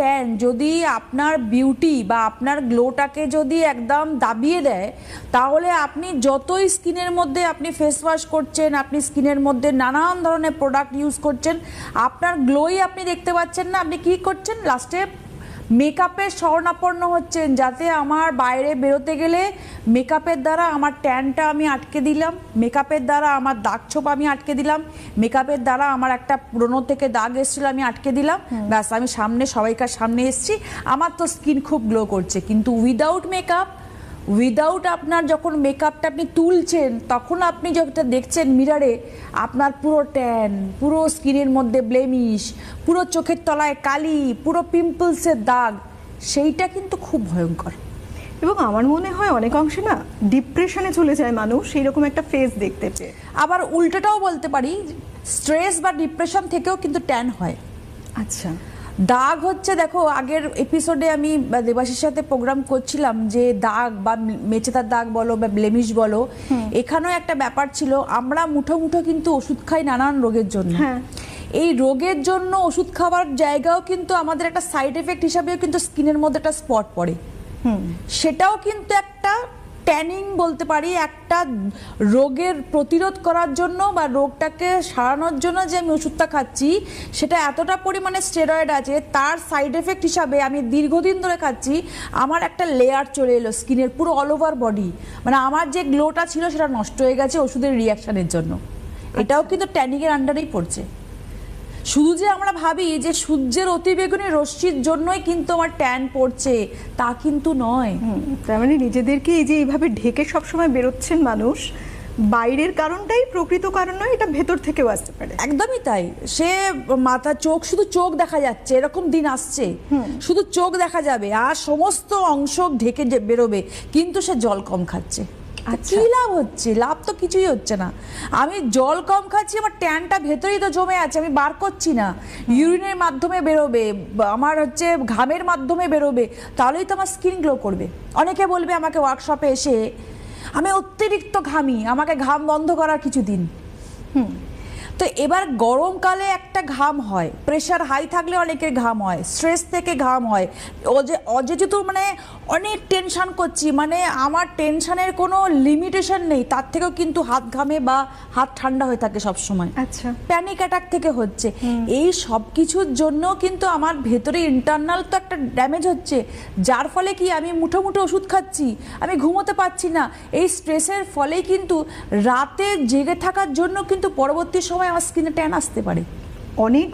Tan যদি আপনার beauty বা আপনার গ্লোটাকে যদি একদম দাবিয়ে দেয়, তাহলে আপনি যতই স্কিনের মধ্যে আপনি ফেস ওয়াশ করছেন, আপনি স্কিনের মধ্যে নানান ধরনের প্রোডাক্ট ইউজ করছেন, আপনার গ্লোই আপনি দেখতে পাচ্ছেন না। আপনি কি করছেন? লাস্টে মেকআপের শরণাপন্ন হচ্ছেন, যাতে আমার বাইরে বেরোতে গেলে মেকআপের দ্বারা আমার ট্যানটা আমি আটকে দিলাম, মেকআপের দ্বারা আমার দাগ ছোপ আমি আটকে দিলাম, মেকআপের দ্বারা আমার একটা পুরনো থেকে দাগ এসেছিল আমি আটকে দিলাম, ব্যাস আমি সামনে সবাইকার সামনে এসেছি, আমার তো স্কিন খুব গ্লো করছে। কিন্তু উইদাউট মেকআপ, উইদাউট আপনার যখন মেকআপটা আপনি তুলছেন, তখন আপনি যেটা দেখছেন মিরারে, আপনার পুরো ট্যান, পুরো স্কিনের মধ্যে ব্লেমিশ, পুরো চোখের তলায় কালি, পুরো পিম্পলসের দাগ, সেইটা কিন্তু খুব ভয়ঙ্কর। এবং আমার মনে হয় অনেক অংশে না ডিপ্রেশনে চলে যায় মানুষ এইরকম একটা ফেস দেখতে পেয়ে। আবার উল্টোটাও বলতে পারি, স্ট্রেস বা ডিপ্রেশন থেকেও কিন্তু ট্যান হয়। আচ্ছা, দাগ হচ্ছে, দেখো আগের এপিসোডে আমি দেবাশীর সাথে প্রোগ্রাম করছিলাম যে দাগ বা মেচেদার দাগ বলো বা ব্লেমিশ বলো, এখানেও একটা ব্যাপার ছিল, আমরা মুঠো মুঠো কিন্তু ওষুধ খাই নানান রোগের জন্য। এই রোগের জন্য ওষুধ খাওয়ার জায়গাও কিন্তু আমাদের একটা সাইড এফেক্ট হিসাবেও কিন্তু স্কিনের মধ্যে একটা স্পট পড়ে, সেটাও কিন্তু একটা ট্যানিং বলতে পারি। একটা রোগের প্রতিরোধ করার জন্য বা রোগটাকে সারানোর জন্য যে আমি ওষুধটা খাচ্ছি, সেটা এতটা পরিমাণে স্টেরয়েড আছে, তার সাইড এফেক্ট হিসাবে আমি দীর্ঘদিন ধরে খাচ্ছি, আমার একটা লেয়ার চলে এলো স্কিনের পুরো অল ওভার বডি, মানে আমার যে গ্লোটা ছিল সেটা নষ্ট হয়ে গেছে ওষুধের রিয়াকশনের জন্য। এটাও কিন্তু ট্যানিংয়ের আন্ডারেই পড়ছে। শুধু যে আমরা ভাবি যে সূর্যের অতিবেগুনি রশ্মির জন্যই কিন্তু আমার ট্যান পড়ছে, তা কিন্তু নয়। তার মানে নিজেদেরকে এই যে এইভাবে ঢেকে সবসময় বেরোচ্ছেন মানুষ, বাইরের কারণটাই প্রকৃত কারণ নয়, এটা ভেতর থেকেও আসতে পারে। একদমই তাই। সে মাথা চোখ, শুধু চোখ দেখা যাচ্ছে, এরকম দিন আসছে শুধু চোখ দেখা যাবে আর সমস্ত অংশ ঢেকে বেরোবে, কিন্তু সে জল কম খাচ্ছে। কি লাভ হচ্ছে? লাভ তো কিছুই হচ্ছে না। আমি জল কম খাচ্ছি, আমার ট্যানটা ভেতরেই তো জমে আছে, আমি বার করছি না, ইউরিনের মাধ্যমে বেরোবে, আমার হচ্ছে ঘামের মাধ্যমে বেরোবে, তাহলেই তো আমার স্কিন গ্লো করবে। অনেকে বলবে আমাকে ওয়ার্কশপে এসে, আমি অতিরিক্ত ঘামি, আমাকে ঘাম বন্ধ করার কিছু দিন। তো এবার গরমকালে একটা ঘাম হয়, প্রেশার হাই থাকলে অনেকের ঘাম হয়, স্ট্রেস থেকে ঘাম হয়, যেহেতু মানে অনেক টেনশন করছি, মানে আমার টেনশনের কোনো লিমিটেশন নেই, তার থেকেও কিন্তু হাত ঘামে বা হাত ঠান্ডা হয়ে থাকে সবসময়। আচ্ছা, প্যানিক অ্যাটাক থেকে হচ্ছে। এই সব কিছুর জন্য কিন্তু আমার ভেতরে ইন্টারনাল তো একটা ড্যামেজ হচ্ছে, যার ফলে কি আমি মুঠো মুঠো ওষুধ খাচ্ছি, আমি ঘুমোতে পারছি না। এই স্ট্রেসের ফলেই কিন্তু রাতে জেগে থাকার জন্য কিন্তু পরবর্তী সময় আমার স্কিনে ট্যান আসতে পারে। অনেকগুলো